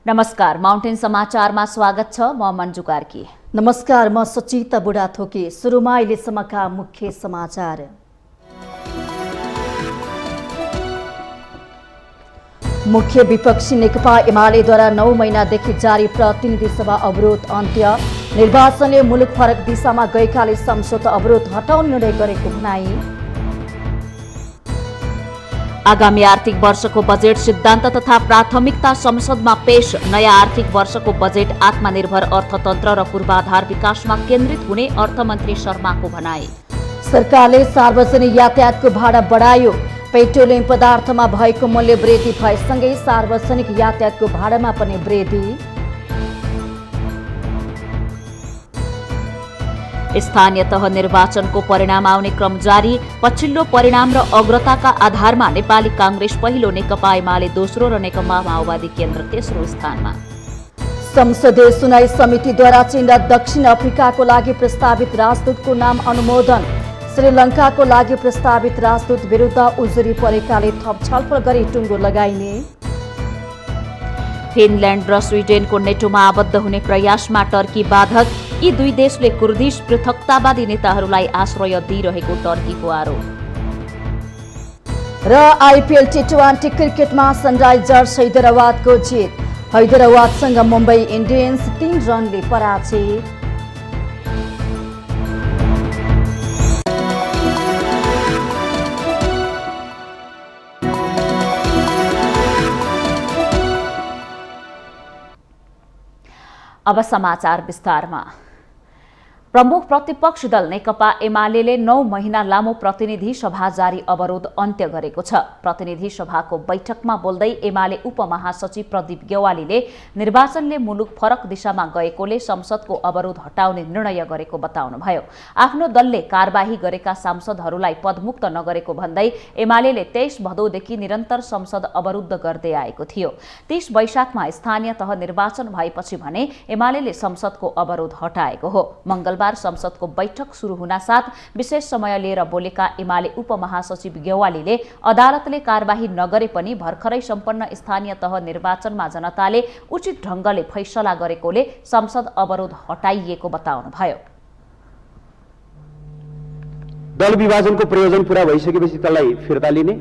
नमस्कार, माउन्टेन समाचारमा स्वागत छ। म मन्जु कार्की। नमस्कार, म सुचिता बुढाथोकी। सुरुमा अहिलेसम्मका मुख्य समाचार। मुख्य विपक्षी नेकपा एमालेद्वारा 9 महिनादेखि जारी प्रतिनिधि सभा अवरोध अन्त्य। निर्वाचनले मुलुक फरक दिशामा गएकाले संसद अवरोध हटाउने निर्णय गरेको भनाई। आगामी आर्थिक वर्षको बजेट सिद्धान्त तथा प्राथमिकता संसदमा पेश। नयाँ आर्थिक वर्षको बजेट आत्मनिर्भर अर्थतन्त्र र पूर्वाधार विकासमा केन्द्रित हुने अर्थमन्त्री शर्माको भनाई। सरकारले सार्वजनिक यातायातको भाडा बढायो। पेट्रोलियम पदार्थमा भएको मूल्य वृद्धि भएसँगै सार्वजनिक यातायातको भाडामा पनि वृद्धि। स्थानीय तह निर्वाचनको परिणाम आउने क्रम जारी। पछिल्लो परिणाम र अग्रताका आधारमा नेपाली कांग्रेस पहिलो, नेकपा एमाले दोस्रो र नेकपा माओवादी केन्द्र तेस्रो स्थानमा। संसदीय सुनवाई समितिद्वारा चीन र दक्षिण अफ्रिकाको लागि प्रस्तावित राजदूतको नाम अनुमोदन। श्रीलङ्काको लागि प्रस्तावित राजदूत विरुद्ध उजुरी परेकाले थप छलफल गरी टुङ्गो लगाइने। फिनल्यान्ड र स्विडेनको नेटोमा आबद्ध हुने प्रयासमा टर्की बाधक। यी दुई देशले कुर्दिश पृथकतावादी नेताहरूलाई आश्रय दिइरहेको टर्कीको आरोप। र आइपिएल टी20 क्रिकेटमा सनराइजर्स हैदराबादको जित। हैदराबादसँग मुम्बई इन्डियन्स 3 रनले पराजित। अब समाचार विस्तारमा। प्रमुख प्रतिपक्ष दल नेकपा एमालेले 9 महिना लामो प्रतिनिधि सभा जारी अवरोध अन्त्य गरेको छ। प्रतिनिधि सभाको बैठकमा बोल्दै एमाले उपमहासचिव प्रदीप गेवालीले निर्वाचनले मुलुक फरक दिशामा गएकोले संसदको अवरोध हटाउने निर्णय गरेको बताउनुभयो। आफ्नो दलले कारबाही गरेका सांसदहरूलाई पदमुक्त नगरेको भन्दै एमालेले 23 भदौदेखि निरन्तर संसद अवरुद्ध गर्दै आएको थियो। 30 वैशाखमा स्थानीय तह निर्वाचन भएपछि भने एमालेले संसदको अवरोध हटाएको हो। मंगलबार संसदको बैठक सुरु हुनासाथ विशेष समय लिएर बोलेका एमाले उपमहासचिव गेवालीले अदालतले कारबाही नगरे पनि भर्खरै सम्पन्न स्थानीय तह निर्वाचनमा जनताले उचित ढंगले फैसला गरेकोले संसद अवरोध हटाइएको बताउनुभयो। दल विभाजनको प्रयोजन पूरा भइसकेपछि त्यसलाई फिर्ता लिने,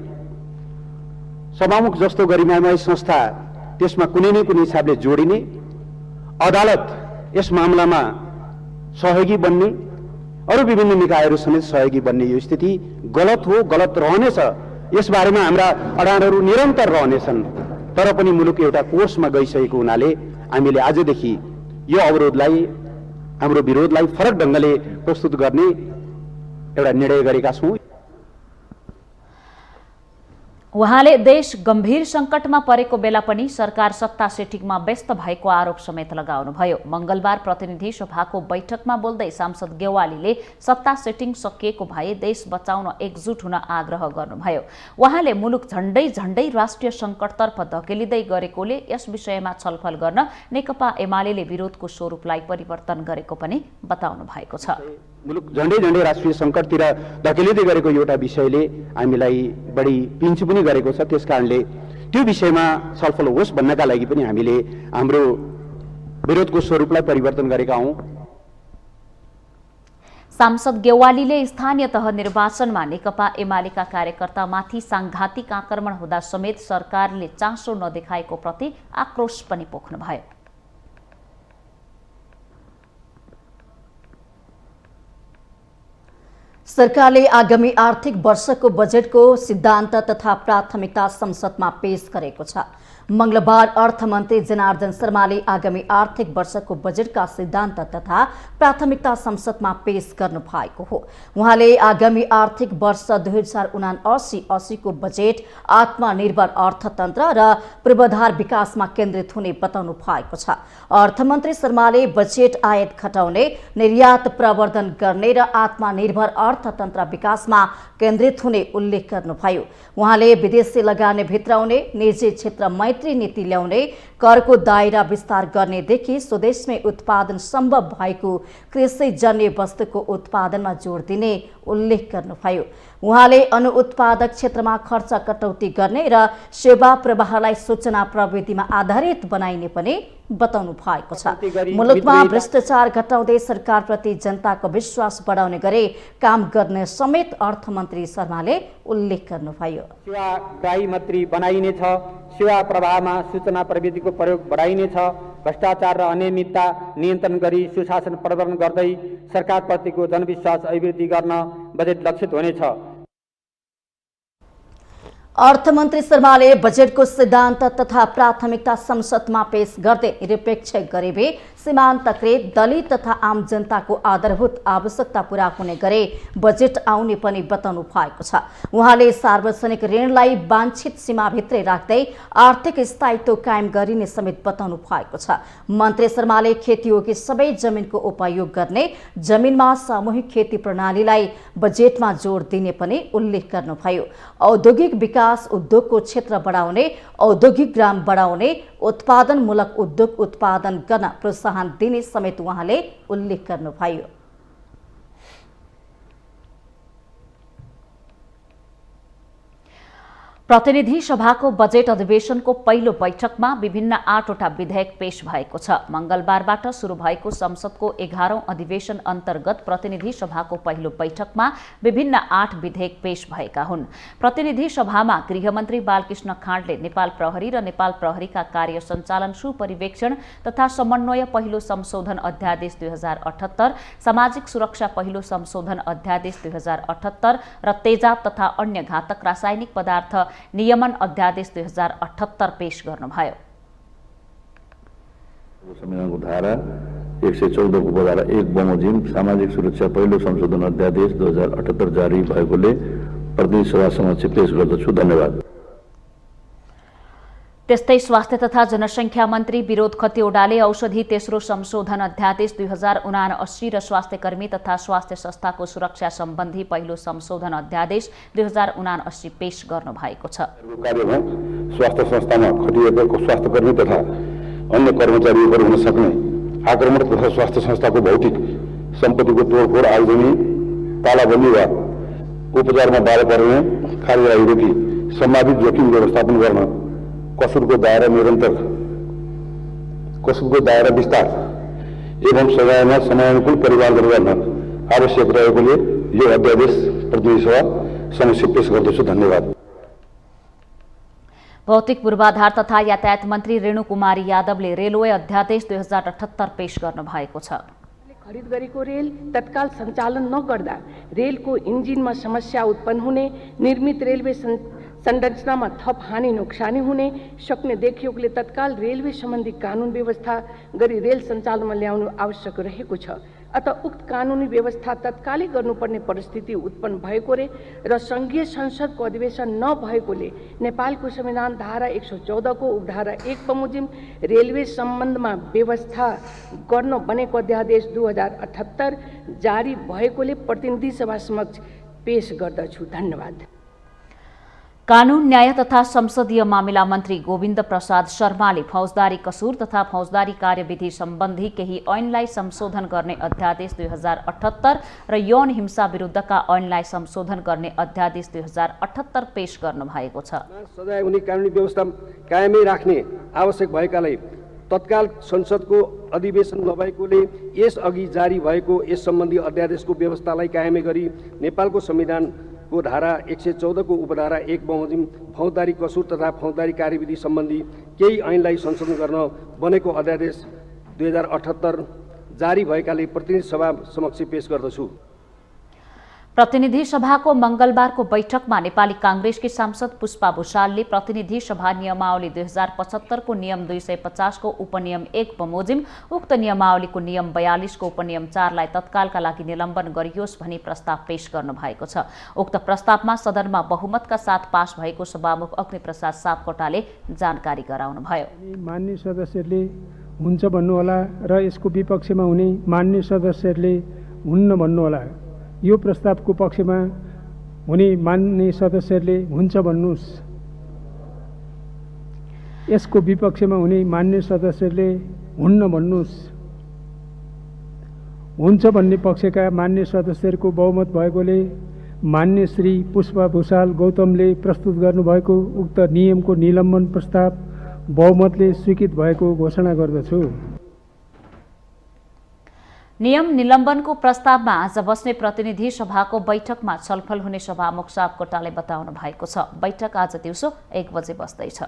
सभामुख जस्तो गरिमामय संस्था त्यसमा कुनै न कुनै हिसाबले जोडिने, अदालत यस मामलामा सहयोगी बन्ने, अरू विभिन्न निकायहरू समेत सहयोगी बन्ने यो स्थिति गलत हो, गलत रहनेछ। यस बारेमा हाम्रा अडानहरू निरन्तर रहनेछन्। तर पनि मुलुक एउटा कोर्समा गइसकेको हुनाले हामीले आजदेखि यो अवरोधलाई, हाम्रो विरोधलाई फरक ढंगले प्रस्तुत गर्ने एउटा निर्णय गरेका छौं। उहाँले देश गम्भीर संकटमा परेको बेला पनि सरकार सत्ता सेटिङमा व्यस्त भएको आरोप समेत लगाउनुभयो। मंगलबार प्रतिनिधि सभाको बैठकमा बोल्दै सांसद गेवालीले सत्ता सेटिङ सकिएको भए देश बचाउन एकजुट हुन आग्रह गर्नुभयो। उहाँले मुलुक झण्डै झण्डै राष्ट्रिय संकटतर्फ धकेलिँदै गरेकोले यस विषयमा छलफल गर्न नेकपा एमालेले विरोधको स्वरूपलाई परिवर्तन गरेको पनि बताउनु भएको छ। मुलुक झण्डै झण्डै राष्ट्रिय संकटतिर धकेलिँदै गरेको एउटा विषयले हामीलाई बढी पिन्छु पनि गरेको छ। त्यसकारणले त्यो विषयमा छलफल होस् भन्नका लागि पनि हामीले हाम्रो विरोधको स्वरूपलाई परिवर्तन गरेका हौं। सांसद गेवालीले स्थानीय तह निर्वाचनमा नेकपा एमालेका कार्यकर्तामाथि सांघातिक आक्रमण हुँदा समेत सरकारले चासो नदेखाएको प्रति आक्रोश पनि पोख्नुभयो। सरकारले आगामी आर्थिक वर्षको बजेटको सिद्धान्त तथा प्राथमिकता संसदमा पेश गरेको छ। मंगलबार अर्थमन्त्री जनार्दन शर्माले आगामी आर्थिक वर्षको बजेटका सिद्धान्त तथा प्राथमिकता संसदमा पेश गर्नु भएको हो। उहाँले आगामी आर्थिक वर्ष 2079-80 को बजेट आत्मनिर्भर अर्थतन्त्र र पूर्वाधार विकासमा केन्द्रित हुने बताउनु भएको छ। अर्थमन्त्री शर्माले बजेट आयात घटाउने, निर्यात प्रवर्धन गर्ने र आत्मनिर्भर अर्थतन्त्र विकासमा केन्द्रित हुने उल्लेख गर्नुभयो। उहाँले विदेशी लगानी भित्राउने, निजी क्षेत्र मैत्री नीति ल्याउने, करको दायरा विस्तार गर्नेदेखि स्वदेशमै उत्पादन सम्भव भएको कृषिजन्य वस्तुको उत्पादनमा जोड दिने उल्लेख गर्नुभयो। उहाँले अनुउत्पादक क्षेत्रमा खर्च कटौती गर्ने र सेवा प्रवाहलाई सूचना प्रविधिमा आधारित बनाइने पनि बताउनु भएको छ। मुलुकमा भ्रष्टाचार घटाउँदै सरकारप्रति जनताको विश्वास बढाउने गरी काम गर्ने समेत अर्थमन्त्री शर्माले उल्लेख गर्नुभयो। सेवाग्राही मन्त्री बनाइनेछ, सेवा प्रवाहमा सूचना प्रविधिको प्रयोग बढाइनेछ, भ्रष्टाचार र अनियमितता नियन्त्रण गरी सुशासन प्रवर्धन गर्दै सरकारप्रतिको जनविश्वास अभिवृद्धि गर्न बजेट लक्षित हुनेछ। अर्थमन्त्री शर्माले बजेटको सिद्धान्त तथा प्राथमिकता संसदमा पेश गर्दै निरपेक्ष गरिबी, सीमान्तकृत, दलित तथा आम जनताको आधारभूत आवश्यकता पूरा हुने गरी बजेट आउने पनि बताउनु भएको छ। उहाँले सार्वजनिक ऋणलाई वाञ्छित सीमाभित्रै राख्दै आर्थिक स्थायित्व कायम गरिने समेत बताउनु भएको छ। मन्त्री शर्माले खेतीयोगी सबै जमिनको उपयोग गर्ने, जमिनमा सामूहिक खेती प्रणालीलाई बजेटमा जोड दिने पनि उल्लेख गर्नुभयो। औद्योगिक विकास, उद्योगको क्षेत्र बढाउने, औद्योगिक ग्राम बढाउने, उत्पादनमूलक उद्योग उत्पादन गर्न प्रोत्साहन दिने समेत उहाँले उल्लेख गर्नुभयो। प्रतिनिधि सभाको बजेट अधिवेशनको पहिलो बैठकमा विभिन्न 8वटा विधेयक पेश भएको छ। मंगलबारबाट सुरु भएको संसदको 11औं अधिवेशन अन्तर्गत प्रतिनिधि सभाको पहिलो बैठकमा विभिन्न 8 विधेयक पेश भएका हुन्। प्रतिनिधि सभामा गृहमन्त्री बालकृष्ण खाँडले नेपाल प्रहरी र नेपाल प्रहरीका कार्य सञ्चालन सुपरिवेक्षण तथा समन्वय पहिलो संशोधन अध्यादेश 2078, सामाजिक सुरक्षा पहिलो संशोधन अध्यादेश 2078 र तेजाब तथा अन्य घातक रासायनिक पदार्थ नियमन अध्यादेश 2078 पेश गर्नुभयो। संविधानको धारा 114 को उपधारा 1 बमोजिम सामाजिक सुरक्षा पहिलो संशोधन अध्यादेश 2078 जारी भएकोले प्रतिनिधि सभा समक्ष पेश गर्दछु। धन्यवाद। त्यस्तै स्वास्थ्य तथा जनसङ्ख्या मन्त्री विरोध खतिवडाले औषधि तेस्रो संशोधन अध्यादेश 2079 र स्वास्थ्यकर्मी तथा स्वास्थ्य संस्थाको सुरक्षा सम्बन्धी पहिलो संशोधन अध्यादेश 2079 पेश गर्नुभएको छ। कार्यमा स्वास्थ्य संस्थामा खटिएका स्वास्थ्यकर्मी तथा अन्य कर्मचारीहरू हुन सक्ने आक्रमण तथा स्वास्थ्य संस्थाको भौतिक सम्पत्तिको तोडफोड, आगजनी, तालाबन्दी वा उपचारमा बाधा पर्ने कार्यवाही रोकी सम्भावित जोखिम व्यवस्थापन गर्न कसुरको दायरा विस्तार एवं सजायमा समयानुकूल परिवर्तन गर्न आवश्यक रहेकोले यो अध्यादेश प्रतिनिधि सभा समक्ष पेश गर्दछु। धन्यवाद। भौतिक पूर्वाधार तथा यातायात मन्त्री रेणु कुमारी यादवले रेलवे अध्यादेश 2078 पेश गर्नुभएको छ। खरिद गरेको रेल तत्काल सञ्चालन नगर्दा रेलको इन्जिनमा समस्या उत्पन्न हुने, निर्मित रेलवे संरचनामा थप हानि नोक्सानी हुने सक्ने देखिएकोले तत्काल रेलवे सम्बन्धी कानुन व्यवस्था गरी रेल सञ्चालनमा ल्याउनु आवश्यक रहेको छ। अत उक्त कानुनी व्यवस्था तत्कालै गर्नुपर्ने परिस्थिति उत्पन्न भएकोले र संघीय संसदको अधिवेशन नभएकोले नेपालको संविधान धारा 114 को उपधारा 1 बमोजिम रेलवे सम्बन्धमा व्यवस्था गर्न बनेको अध्यादेश 2078 जारी भएकोले प्रतिनिधि सभा समक्ष पेश गर्दछु। धन्यवाद। कानून, न्याय तथा संसदीय मामिला मन्त्री गोविन्द प्रसाद शर्माले फौजदारी कसुर तथा फौजदारी कार्यविधि सम्बन्धी केही ऐनलाई संशोधन गर्ने अध्यादेश 2078 र यौन हिंसा विरुद्धका ऐनलाई संशोधन गर्ने अध्यादेश 2078 पेश गर्नुभएको छ। सजाय हुने कानुनी व्यवस्था कायमै राख्ने आवश्यक भएकाले तत्काल संसदको अधिवेशन नभएकोले यसअघि जारी भएको यस सम्बन्धी अध्यादेशको व्यवस्थालाई कायमै गरी नेपालको संविधानको धारा 114 को उपधारा 1 बमोजिम फौजदारी कसुर तथा फौजदारी कार्यविधि सम्बन्धी केही ऐनलाई संशोधन गर्न बनेको अध्यादेश 2078 जारी भएकाले प्रतिनिधि सभा समक्ष पेश गर्दछु। प्रतिनिधि सभाको मंगलबारको बैठकमा नेपाली कांग्रेसकी सांसद पुष्पा भुषालले प्रतिनिधि सभा नियमावली 2075 को नियम 250 को उपनियम 1 बमोजिम उक्त नियमावलीको नियम 42 को उपनियम 4 लाई तत्कालका लागि निलम्बन गरियोस् भनी प्रस्ताव पेश गर्नु भएको छ। उक्त प्रस्तावमा सदनमा बहुमतका साथ पास भएको सभामुख अग्निप्रसाद सापकोटाले जानकारी गराउनुभयो। मान्य सदस्यहरूले हुन्छ भन्नुहोला र यसको विपक्षमा हुने मान्य सदस्यहरूले हुन्न भन्नुहोला। यो प्रस्तावको पक्षमा हुने मान्य सदस्यहरूले हुन्छ भन्नुहोस्। यसको विपक्षमा हुने मान्य सदस्यले हुन्न भन्नुहोस्। हुन्छ भन्ने पक्षका मान्य सदस्यहरूको बहुमत भएकोले मान्य श्री पुष्पा भूषाल गौतमले प्रस्तुत गर्नुभएको उक्त नियमको निलम्बन प्रस्ताव बहुमतले स्वीकृत भएको घोषणा गर्दछु। नियम निलम्बनको प्रस्तावमा आज बस्ने प्रतिनिधि सभाको बैठकमा छलफल हुने सभामुख सापकोटाले बताउनु भएको छ। बैठक आज दिउँसो 1 बजे बस्दैछ।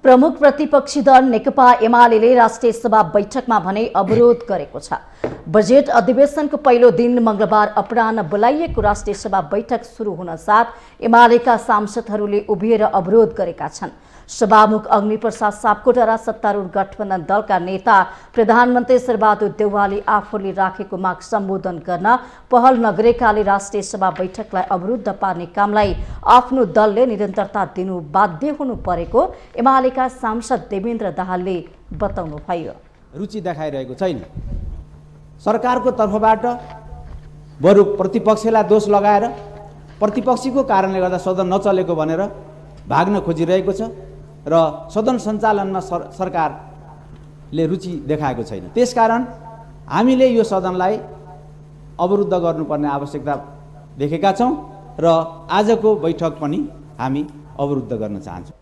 प्रमुख प्रतिपक्षी दल नेकपा एमाले राष्ट्रिय सभा बैठकमा भने अवरोध गरेको छ। बजेट अधिवेशनको पहिलो दिन मंगलबार अपराह्न बोलाइएको राष्ट्रिय सभा बैठक सुरु हुन साथ एमालेका सांसदहरूले उभिएर अवरोध गरेका छन्। सभामुख अग्निप्रसाद सापकोटा र सत्तारूढ गठबन्धन दलका नेता प्रधानमन्त्री शेरबहादुर देउवाले आफूले राखेको माग सम्बोधन गर्न पहल नगरेकाले राष्ट्रिय सभा बैठकलाई अवरुद्ध पार्ने कामलाई आफ्नो दलले निरन्तरता दिनु बाध्य हुनु परेको एमालेका सांसद देवेन्द्र दाहालले बताउनुभयो। रुचि देखाइरहेको छैन। सरकारको तर्फबाट बरु प्रतिपक्षलाई दोष लगाएर प्रतिपक्षीको कारणले गर्दा सदन नचलेको भनेर भाग्न खोजिरहेको छ र सदन सञ्चालनमा सरकारले रुचि देखाएको छैन। त्यसकारण हामीले यो सदनलाई अवरुद्ध गर्नुपर्ने आवश्यकता देखेका छौँ र आजको बैठक पनि हामी अवरुद्ध गर्न चाहन्छौँ।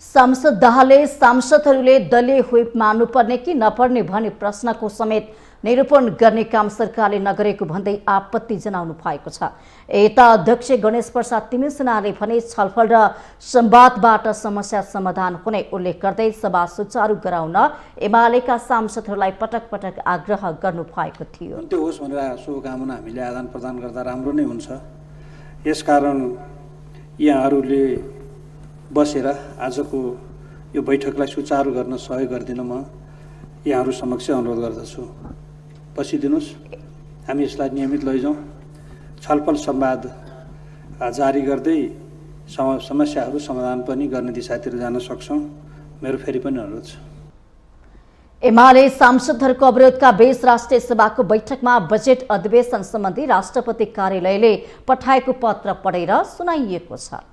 सांसद दाहालले सांसदहरूले दलीय व्हिप मान्नुपर्ने कि नपर्ने भन्ने प्रश्नको समेत निरूपण गर्ने काम सरकारले नगरेको भन्दै आपत्ति जनाउनु भएको छ। यता अध्यक्ष गणेश प्रसाद तिमिसिनाले भने छलफल र संवादबाट समस्या समाधान हुने उल्लेख गर्दै सभा सुचारू गराउन एमालेका सांसदहरूलाई पटक पटक आग्रह गर्नु भएको थियो। त्यो होस् भनेर शुभकामना हामीले आदान प्रदान गर्दा राम्रो नै हुन्छ। यसकारण यहाँहरूले बसेर आजको यो बैठकलाई सुचारू गर्न सहयोग गरिदिन म यहाँहरू समक्ष अनुरोध गर्दछु। बसिदिनुहोस्, हामी यसलाई नियमित लैजाउँ। छलफल संवाद जारी गर्दै समस्याहरू समाधान पनि गर्ने दिशातिर जान सक्छौँ। मेरो फेरि पनि अनुरोध छ। एमाले सांसदहरूको अवरोधका बीच राष्ट्रिय सभाको बैठकमा बजेट अधिवेशन सम्बन्धी राष्ट्रपति कार्यालयले पठाएको पत्र पढेर सुनाइएको छ।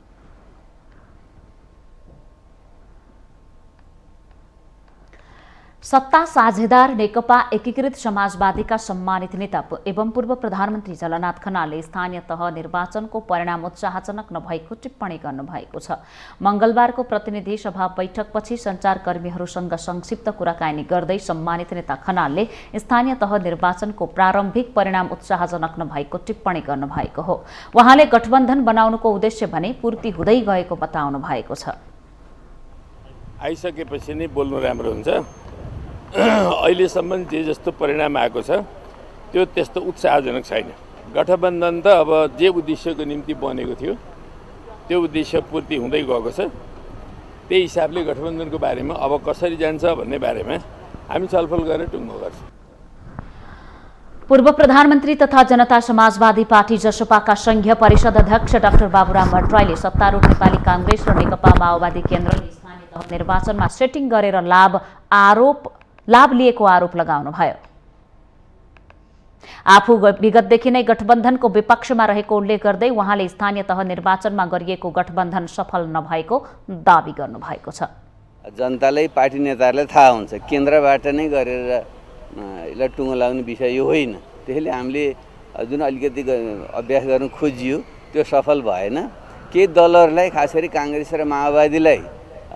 सत्ता साझेदार नेकपा एकीकृत समाजवादीका सम्मानित नेता एवं पूर्व प्रधानमन्त्री झलनाथ खनालले स्थानीय तह निर्वाचनको परिणाम उत्साहजनक नभएको टिप्पणी गर्नुभएको छ। मंगलबारको प्रतिनिधि सभा बैठकपछि सञ्चारकर्मीहरूसँग संक्षिप्त कुराकानी गर्दै सम्मानित नेता खनालले स्थानीय तह निर्वाचनको प्रारम्भिक परिणाम उत्साहजनक नभएको टिप्पणी गर्नुभएको हो। उहाँले गठबन्धन बनाउनुको उद्देश्य भने पूर्ति हुँदै गएको बताउनु भएको छ। आइसकेपछि नै बोल्नु राम्रो हुन्छ। अहिलेसम्म जे जस्तो परिणाम आएको छ त्यो त्यस्तो उत्साहजनक छैन। गठबन्धन त अब जे उद्देश्यको निम्ति बनेको थियो त्यो उद्देश्य पूर्ति हुँदै गएको छ। त्यही हिसाबले गठबन्धनको बारेमा अब कसरी जान्छ भन्ने बारेमा हामी छलफल गरेर टुङ्गो गर्छौँ। पूर्व प्रधानमन्त्री तथा जनता समाजवादी पार्टी जसपाका संघीय परिषद अध्यक्ष डाक्टर बाबुराम भट्टराईले सत्तारूढ नेपाली कांग्रेस र नेकपा माओवादी केन्द्रले स्थानीय तह निर्वाचनमा सेटिङ गरेर लाभ लिएको आरोप लगाउनुभयो। आफू विगतदेखि नै गठबन्धनको विपक्षमा रहेको उल्लेख गर्दै उहाँले स्थानीय तह निर्वाचनमा गरिएको गठबन्धन सफल नभएको दावी गर्नुभएको छ। जनतालाई पार्टी नेताहरूलाई थाहा हुन्छ, केन्द्रबाट नै गरेर यसलाई टुङ्गो लगाउने विषय यो होइन। त्यसैले हामीले जुन अलिकति अभ्यास गर्न खोजियो त्यो सफल भएन। केही दलहरूलाई खास गरी काङ्ग्रेस र माओवादीलाई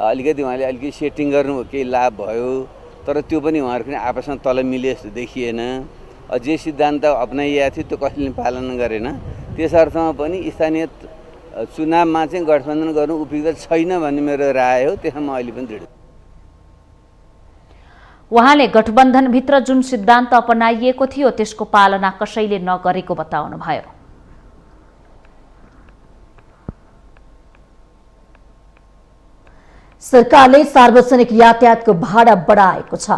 उहाँले अलिकति सेटिङ गर्नुभयो, केही लाभ भयो, तर त्यो पनि उहाँहरूको आपसमा तल मिले जस्तो देखिएन। जे सिद्धान्त अपनाइएको थियो त्यो कसैले पालन गरेन। त्यस अर्थमा पनि स्थानीय चुनावमा चाहिँ गठबन्धन गर्नु उपयुक्त छैन भन्ने मेरो राय हो। त्यसमा म अहिले पनि दृढ। उहाँले गठबन्धनभित्र जुन सिद्धान्त अपनाइएको थियो त्यसको पालना कसैले नगरेको बताउनुभयो। सरकारले सार्वजनिक यातायातको भाडा बढाएको छ।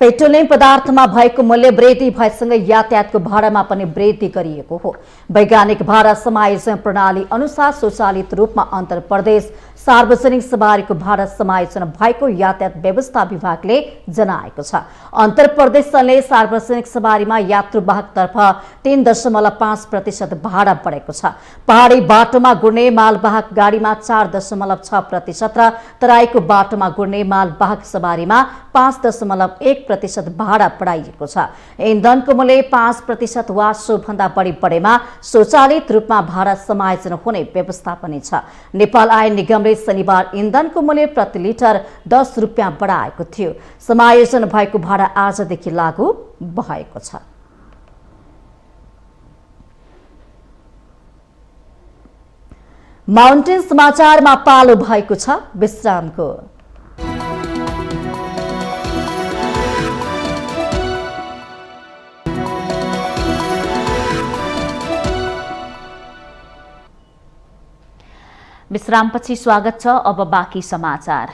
पेट्रोलियम पदार्थमा भएको मूल्य वृद्धि भएसँगै यातायातको भाडामा पनि वृद्धि गरिएको हो। वैज्ञानिक भाडा समायोजन प्रणाली अनुसार स्वचालित रूपमा अन्तर प्रदेश सार्वजनिक सवारीको भाडा समायोजन भएको यातायात व्यवस्था विभागले जनाएको छ। अन्तर प्रदेशले सार्वजनिक सवारीमा यात्रुवाहकतर्फ 3.5% भाडा बढेको छ। पहाडी बाटोमा गुड्ने मालवाहक गाडीमा 4.6% र तराईको बाटोमा गुड्ने मालवाहक सवारीमा 5.1% भाडा बढाइएको छ। इन्धनको मूल्य 5% वा सोभन्दा बढी बढेमा स्वचालित रूपमा भाडा समायोजन हुने व्यवस्था पनि छ। नेपाल आयल निगमले शनिबार इन्धनको मूल्य प्रति लिटर 10 रुपियाँ बढाएको थियो। समायोजन भएको भाडा आजदेखि लागू भएको छ। माउन्टेन समाचारमा पालो भएको छ विश्रामको। विश्रामपछि स्वागत छ। अब बाँकी समाचार।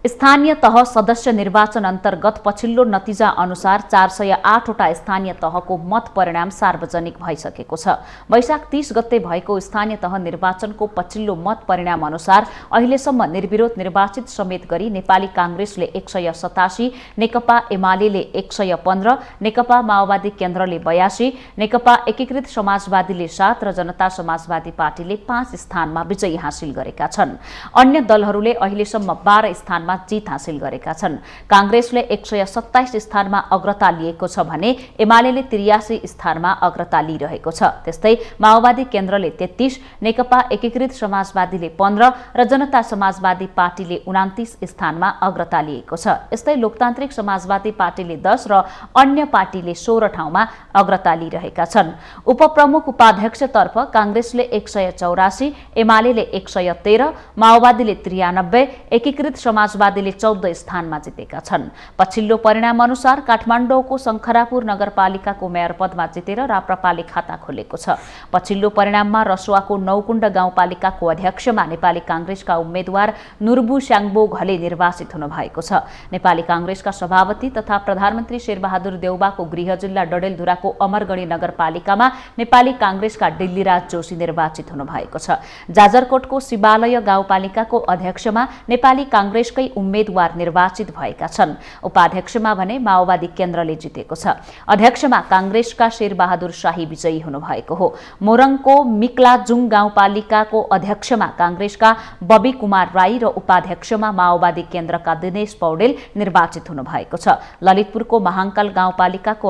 स्थानीय तह सदस्य निर्वाचन अन्तर्गत पछिल्लो नतिजा अनुसार 408वटा स्थानीय तहको मत परिणाम सार्वजनिक भइसकेको छ। वैशाख 30 गते भएको स्थानीय तह निर्वाचनको पछिल्लो मत परिणाम अनुसार अहिलेसम्म निर्विरोध निर्वाचित समेत गरी नेपाली कांग्रेसले 187, नेकपा एमाले 115, नेकपा माओवादी केन्द्रले 82, नेकपा एकीकृत समाजवादीले 7 र जनता समाजवादी पार्टीले 5 स्थानमा विजय हासिल गरेका छन्। अन्य दलहरूले अहिलेसम्म 12 स्थानमा जीत हासिल गरेका छन्। कांग्रेसले 127 स्थानमा अग्रता लिएको छ भने एमाले 83 स्थानमा अग्रता लिइरहेको छ। त्यस्तै माओवादी केन्द्रले 33, नेकपा एकीकृत समाजवादीले 15 र जनता समाजवादी पार्टीले 29 स्थानमा अग्रता लिएको छ। यस्तै लोकतान्त्रिक समाजवादी पार्टीले 10 र अन्य पार्टीले 16 ठाउँमा अग्रता लिइरहेका छन्। उपप्रमुख उपाध्यक्षतर्फ कांग्रेसले 184, एमाले 113, माओवादीले 93, एकीकृत समाजवादीले 14 स्थानमा जितेका छन्। पछिल्लो परिणाम अनुसार काठमाडौँको शंखरापुर नगरपालिकाको मेयर पदमा जितेर राप्रपाले खाता खोलेको छ। पछिल्लो परिणाममा रसुवाको नौकुण्ड गाउँपालिकाको अध्यक्षमा नेपाली कांग्रेसका उम्मेद्वार नुर्बु स्याङ्बो घले निर्वाचित हुनु भएको छ। नेपाली कांग्रेसका सभापति तथा प्रधानमन्त्री शेरबहादुर देउबाको गृह जिल्ला डडेलधुराको अमरगढी नगरपालिकामा नेपाली कांग्रेसका डिल्लीराज जोशी निर्वाचित हुनु भएको छ। जाजरकोटको शिवालय गाउँपालिकाको अध्यक्षमा नेपाली कांग्रेसकै उम्मेद्वार निर्वाचित भएका छन्। उपाध्यक्षमा भने माओवादी केन्द्रले जितेको छ। अध्यक्षमा कांग्रेसका शेरबहादुर शाही विजयी हुनुभएको हो। मोरङको मिक्लाजुङ गाउँपालिकाको अध्यक्षमा कांग्रेसका बबी कुमार राई र उपाध्यक्षमा माओवादी केन्द्रका दिनेश पौडेल निर्वाचित हुनुभएको छ। ललितपुरको महाङ्काल गाउँपालिकाको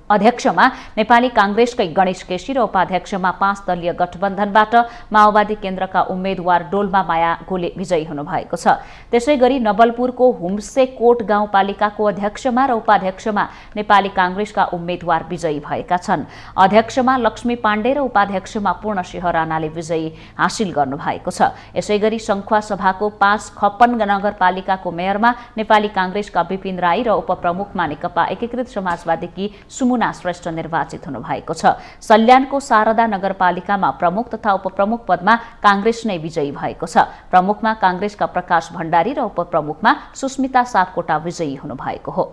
अध्यक्षमा नेपाली कांग्रेसकै गणेश केसी र उपाध्यक्षमा 5 दलीय गठबन्धनबाट माओवादी केन्द्रका उम्मेद्वार डोल्मा माया गोले विजयी हुनुभएको छ। त्यसैगरी नवलपुरको हुम्सेकोट गाउँपालिकाको अध्यक्षमा र उपाध्यक्षमा नेपाली कांग्रेसका उम्मेद्वार विजयी भएका छन्। अध्यक्षमा लक्ष्मी पाण्डे र उपाध्यक्षमा पूर्णसिंह राणाले विजयी हासिल गर्नुभएको छ। यसैगरी सङ्खुवा सभाको 5 खप्पन नगरपालिकाको मेयरमा नेपाली कांग्रेसका विपिन राई र उपप्रमुखमा नेकपा एकीकृत समाजवादीकी सुमुना श्रेष्ठ निर्वाचित हुनुभएको छ। सल्यानको शारदा नगरपालिकामा प्रमुख तथा उपप्रमुख पदमा कांग्रेस नै विजयी भएको छ। प्रमुखमा कांग्रेसका प्रकाश भण्डारी र उपप्रमुखमा सुस्मिता सापकोटा विजयी हुनुभएको हो।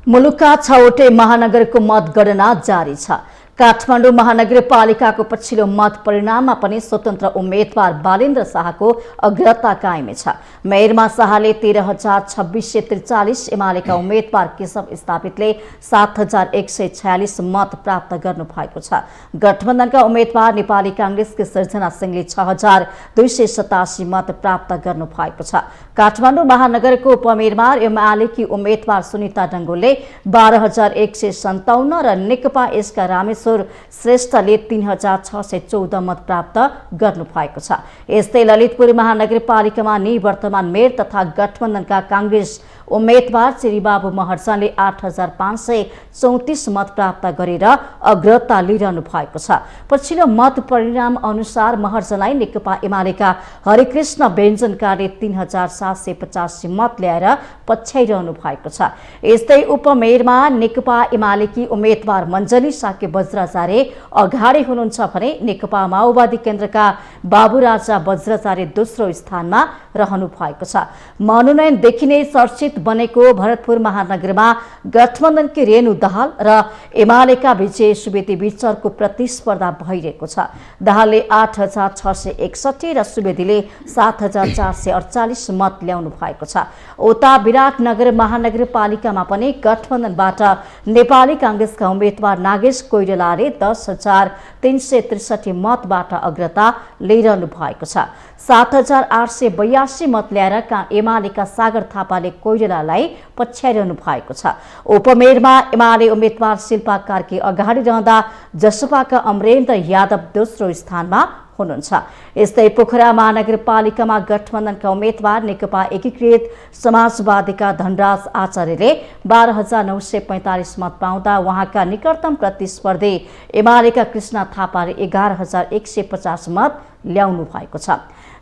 मुलुकका 6वटै महानगरको मतगणना जारी छ। काठमाडौँ महानगरपालिकाको पछिल्लो मत परिणाममा पनि स्वतन्त्र उम्मेद्वार बालेन्द्र शाहको अग्रता कायमै छ। मेयरमा शाहले 13,2643, एमालेका उम्मेद्वार केशव स्थापितले 7,146 मत प्राप्त गर्नु भएको छ। गठबन्धनका उम्मेद्वार नेपाली कांग्रेसकी सृजना सिंहले 6,287 मत प्राप्त गर्नु भएको छ। काठमाडौँ महानगरको उपमेयरमा एमालेकी उम्मेद्वार सुनिता डङ्गोलले 12,157 र नेकपा यसका रामेश्वर श्रेष्ठले 3,614 मत प्राप्त गर्नु भएको छ। यस्तै ललितपुर महानगरपालिकामा निवर्तमान मेयर तथा गठबन्धनका कांग्रेस उम्मेद्वार श्रीबाबु महर्जनले 8,534 मत प्राप्त गरेर अग्रता लिइरहनु भएको छ। पछिल्लो मत परिणाम अनुसार महर्जनलाई नेकपा एमालेका हरिकृष्ण व्यञ्जनकारले 3,785 मत ल्याएर पछ्याइरहनु भएको छ। यस्तै उपमेयरमा नेकपा एमालेकी उम्मेद्वार मञ्जली साके वज्राचार्य अगाडि हुनुहुन्छ भने नेकपा माओवादी केन्द्रका बाबुराजा वज्राचार्य दोस्रो स्थानमा रहनु भएको छ। मनोनयनदेखि नै चर्चित बनेको भरतपुर महानगरमा गठबन्धनकी रेणु दाहाल र एमालेका विजय सुवेदी बीचको प्रतिस्पर्धा भइरहेको छ। दाहालले 8661 र सुवेदीले 7448 मत ल्याउनु भएको छ। उता विराटनगर महानगरपालिकामा पनि गठबन्धनबाट नेपाली कांग्रेसका उम्मेद्वार नागेश कोइरालाले 10,363 मतबाट अग्रता लिइरहनु भएको छ। 7,882 मत ल्याएर एमालेका सागर थापाले कोइरालालाई पछ्याइरहनु भएको छ। उपमेयरमा एमाले उम्मेद्वार शिल्पा कार्की अगाडि रहँदा जसपाका अमरेन्द्र यादव दोस्रो स्थानमा हुनुहुन्छ। यस्तै पोखरा महानगरपालिकामा गठबन्धनका उम्मेद्वार नेकपा एकीकृत समाजवादीका धनराज आचार्यले 12,945 मत पाउँदा उहाँका निकटतम प्रतिस्पर्धी एमालेका कृष्ण थापाले 11,150 मत ल्याउनु भएको छ।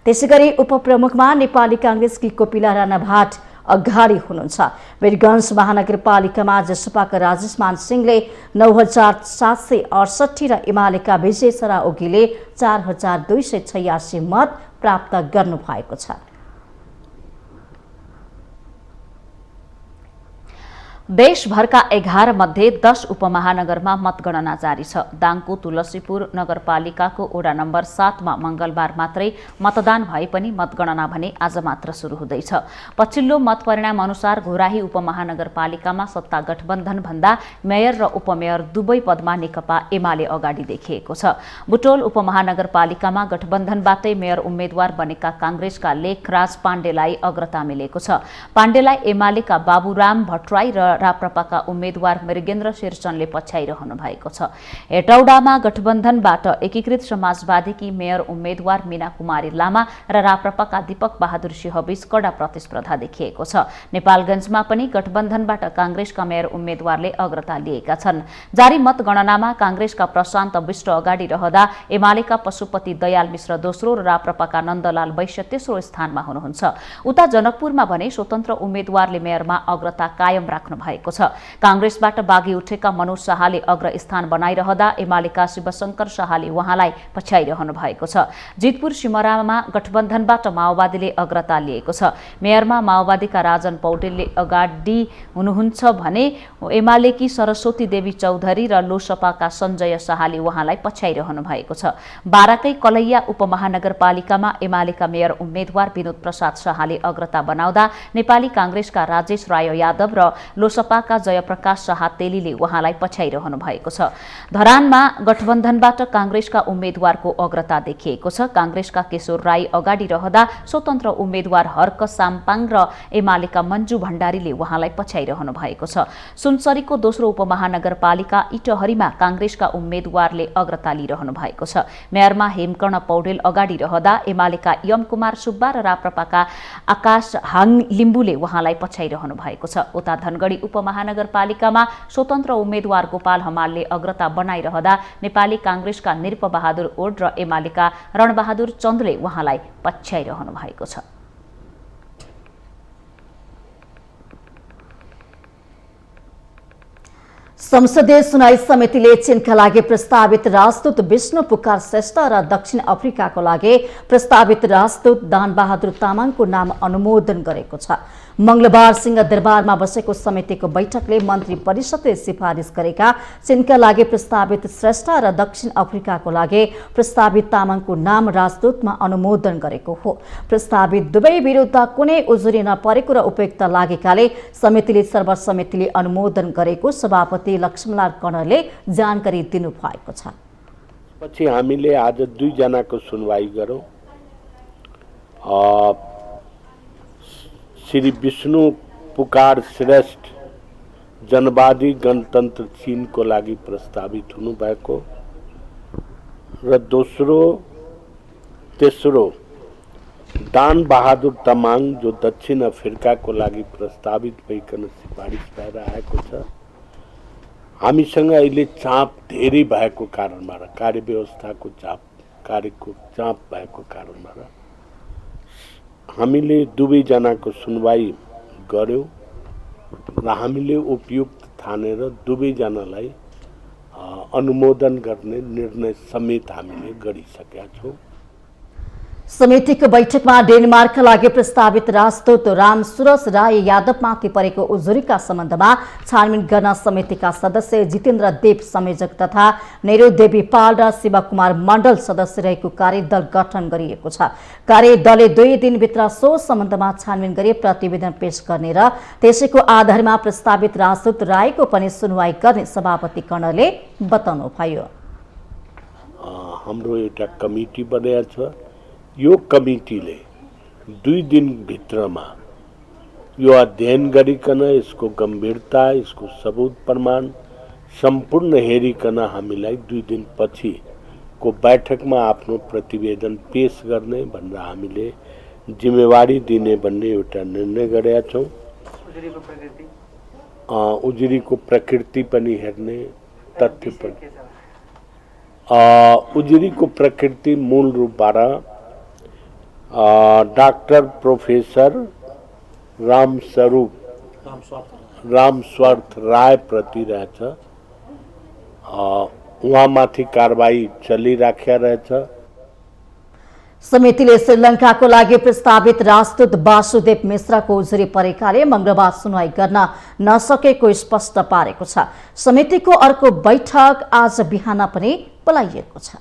त्यसैगरी उपप्रमुखमा नेपाली कांग्रेसकी कोपिला राणा भाट अगाडि हुनुहुन्छ। वीरगञ्ज महानगरपालिकामा जसपाका राजेश मान सिंहले 9,768 र एमालेका विजय सरा ओगीले 4,286 मत प्राप्त गर्नु भएको छ। देशभरका 11 मध्ये 10 उपमहानगरमा मतगणना जारी छ। दाङको तुलसीपुर नगरपालिकाको वडा नम्बर 7 मा मंगलबार मात्रै मतदान भए पनि मतगणना भने आज मात्र सुरु हुँदैछ। पछिल्लो मत परिणाम अनुसार घोराही उपमहानगरपालिकामा सत्ता गठबन्धन भन्दा मेयर र उपमेयर दुवै पदमा नेकपा एमाले अगाडि देखिएको छ। बुटोल उपमहानगरपालिकामा गठबन्धनबाटै मेयर उम्मेद्वार बनेका कांग्रेसका लेखराज पाण्डेलाई अग्रता मिलेको छ। पाण्डेलाई एमालेका बाबुराम भट्टराई र राप्रपाका उम्मेद्वार मृगेन्द्र शेरचनले पछ्याइरहनु भएको छ। हेटौडामा गठबन्धनबाट एकीकृत समाजवादीकी मेयर उम्मेद्वार मीना कुमारी लामा र राप्रपाका दीपक बहादुर सिंहबीच कडा प्रतिस्पर्धा देखिएको छ। नेपालगञ्जमा पनि गठबन्धनबाट कांग्रेसका मेयर उम्मेद्वारले अग्रता लिएका छन्। जारी मतगणनामा कांग्रेसका प्रशान्त विष्ट अगाडि रहँदा एमालेका पशुपति दयाल मिश्र दोस्रो र राप्रपाका नन्दलाल वैश्य तेस्रो स्थानमा हुनुहुन्छ। उता जनकपुरमा भने स्वतन्त्र उम्मेद्वारले मेयरमा अग्रता कायम राख्नु भएको छ। कांग्रेसबाट बागी उठेका मनोज शाहले अग्र स्थान बनाइरहँदा एमालेका शिवशंकर शाहले उहाँलाई पछ्याइरहनु भएको छ। जितपुर सिमरामा गठबन्धनबाट माओवादीले अग्रता लिएको छ। मेयरमा माओवादीका राजन पौडेलले अगाडि हुनुहुन्छ भने एमालेकी सरस्वती देवी चौधरी र लोसपाका सञ्जय शाहले उहाँलाई पछ्याइरहनु भएको छ। बाराकै कलैया उपमहानगरपालिकामा एमालेका मेयर उम्मेद्वार विनोद प्रसाद शाहले अग्रता बनाउँदा नेपाली कांग्रेसका राजेश राय यादव र लोसपाका जयप्रकाश शाह तेलीले उहाँलाई पछ्याइरहनु भएको छ। धरानमा गठबन्धनबाट कांग्रेसका उम्मेद्वारको अग्रता देखिएको छ। कांग्रेसका केशोर राई अगाडि रहँदा स्वतन्त्र उम्मेद्वार हर्क साम्पाङ र एमालेका मन्जु भण्डारीले उहाँलाई पछ्याइरहनु भएको छ। सुनसरीको दोस्रो उपमहानगरपालिका इटहरीमा कांग्रेसका उम्मेद्वारले अग्रता लिइरहनु भएको छ। मेयरमा हेमकर्ण पौडेल अगाडि रहँदा एमालेका यम कुमार सुब्बा र राप्रपाका आकाश हाङ लिम्बुले उहाँलाई पछ्याइरहनु भएको छ। उता धनगढी उपमहानगरपालिकामा स्वतन्त्र उम्मेद्वार गोपाल हमालले अग्रता बनाइरहँदा नेपाली कांग्रेसका निरप बहादुर ओड र एमालेका रणबहादुर चन्दले उहाँलाई पछ्याइरहनु भएको छ। संसदीय सुनाई समितिले चीनका लागि प्रस्तावित राजदूत विष्णु पुकार श्रेष्ठ र दक्षिण अफ्रिकाको लागि प्रस्तावित राजदूत दानबहादुर तामाङको नाम अनुमोदन गरेको छ। मंगलबार सिंहदरबारमा बसेको समितिको बैठकले मन्त्री परिषदले सिफारिस गरेका चीनका लागि प्रस्तावित श्रेष्ठ र दक्षिण अफ्रिकाको लागि प्रस्तावित तामाङको नाम राजदूतमा अनुमोदन गरेको हो। प्रस्तावित दुवै विरुद्ध कुनै उजुरी नपरेको र उपयुक्त लागेकाले समितिले सर्वसम्मतिले अनुमोदन गरेको सभापति लक्ष्मणलाल कणले जानकारी दिनुभएको छ। पछि हामीले आज 2 जनाको सुनवाई गरौं। श्री विष्णु पुकार श्रेष्ठ जनवादी गणतन्त्र चीनको लागि प्रस्तावित हुनुभएको र तेस्रो दान बहादुर तामाङ जो दक्षिण अफ्रिकाको लागि प्रस्तावित भइकन सिफारिस भएर आएको छ। हामीसँग अहिले चाप धेरै भएको कारणबाट कार्यव्यवस्थाको कार्यको चाप भएको कारणबाट हामीले दुवै जनाको सुनवाई गर्यौं र हामीले उपयुक्त ठानेर दुवै जनालाई अनुमोदन गर्ने निर्णय समेत हामीले गरिसकेका छौँ। समितिको बैठकमा डेनमार्कका लागि प्रस्तावित राजदूत राम सुरज राय यादवमाथि परेको उजुरीका सम्बन्धमा छानबिन गर्न समितिका सदस्य जितेन्द्र देव संयोजक तथा नेहरू देवी पाल र शिवकुमार मण्डल सदस्य रहेको कार्यदल गठन गरिएको छ। कार्यदलले 2 दिनभित्र सो सम्बन्धमा छानबिन गरी प्रतिवेदन पेश गर्ने र त्यसैको आधारमा प्रस्तावित राजदूत रायको पनि सुनवाई गर्ने सभापति कर्णले बताउनुभयो। हाम्रो एउटा कमिटी बनेको छ। यो कमिटीले 2 दिनभित्रमा यो अध्ययन गरिकन यसको गम्भीरता, यसको सबूत प्रमाण सम्पूर्ण हेरिकन हामीलाई 2 दिनपछिको बैठकमा आफ्नो प्रतिवेदन पेश गर्ने भनेर हामीले जिम्मेवारी दिने भन्ने एउटा निर्णय गरेका छौँ। उजुरीको प्रकृति पनि हेर्ने, तथ्य पनि। उजुरीको प्रकृति मूल रूपबाट डाक्टर प्रोफेसर रामस्वर्थ राय प्रति रहेछ। उहाँमाथि कारबाही चलिराखेको रहेछ। समितिले श्रीलङ्काको लागि प्रस्तावित राजदूत वासुदेव मिश्रको उजुरी परेकाले मंगलबार सुनवाई गर्न नसकेको स्पष्ट पारेको छ। समितिको अर्को बैठक आज बिहान पनि बोलाइएको छ।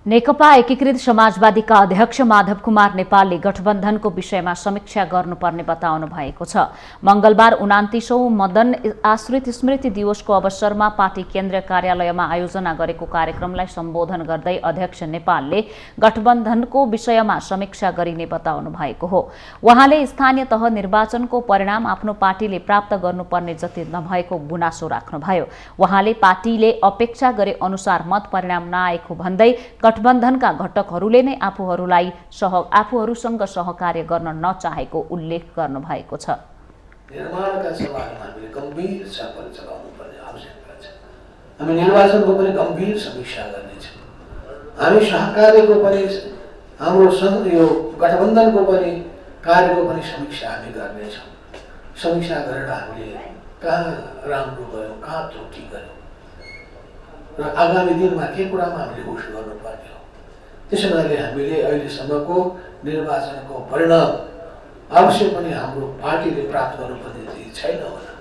नेकपा एकीकृत समाजवादीका अध्यक्ष माधव कुमार नेपालले गठबन्धनको विषयमा समीक्षा गर्नुपर्ने बताउनु भएको छ। मंगलबार 29औं मदन आश्रित स्मृति दिवसको अवसरमा पार्टी केन्द्रीय कार्यालयमा आयोजना गरेको कार्यक्रमलाई सम्बोधन गर्दै अध्यक्ष नेपालले गठबन्धनको विषयमा समीक्षा गरिने बताउनु भएको हो। उहाँले स्थानीय तह निर्वाचनको परिणाम आफ्नो पार्टीले प्राप्त गर्नुपर्ने जति नभएको गुनासो राख्नुभयो। उहाँले पार्टीले अपेक्षा गरे अनुसार मत परिणाम नआएको भन्दै गठबन्धनका घटकहरूले नै आफूहरूसँग सहकार्य गर्न नचाहेको उल्लेख गर्नुभएको छ। निर्माणका सभामा हामीले गम्भीर छलफल चलाउनुपर्ने आवश्यकता छ। हामी निर्वाचनको पनि गम्भीर समीक्षा गर्नेछौँ। हामी सहकार्यको पनि, हाम्रो यो गठबन्धनको पनि कार्यको पनि समीक्षा हामी गर्नेछौँ। समीक्षा गरेर हामीले कहाँ राम्रो गऱ्यौँ, कहाँ त्रुटि गऱ्यौँ र आगामी दिनमा के कुरामा हामीले होस गर्नुपर्ने हो। त्यसो हुनाले हामीले अहिलेसम्मको निर्वाचनको परिणाम अवश्य पनि हाम्रो पार्टीले प्राप्त गर्नुपर्ने छैन होला।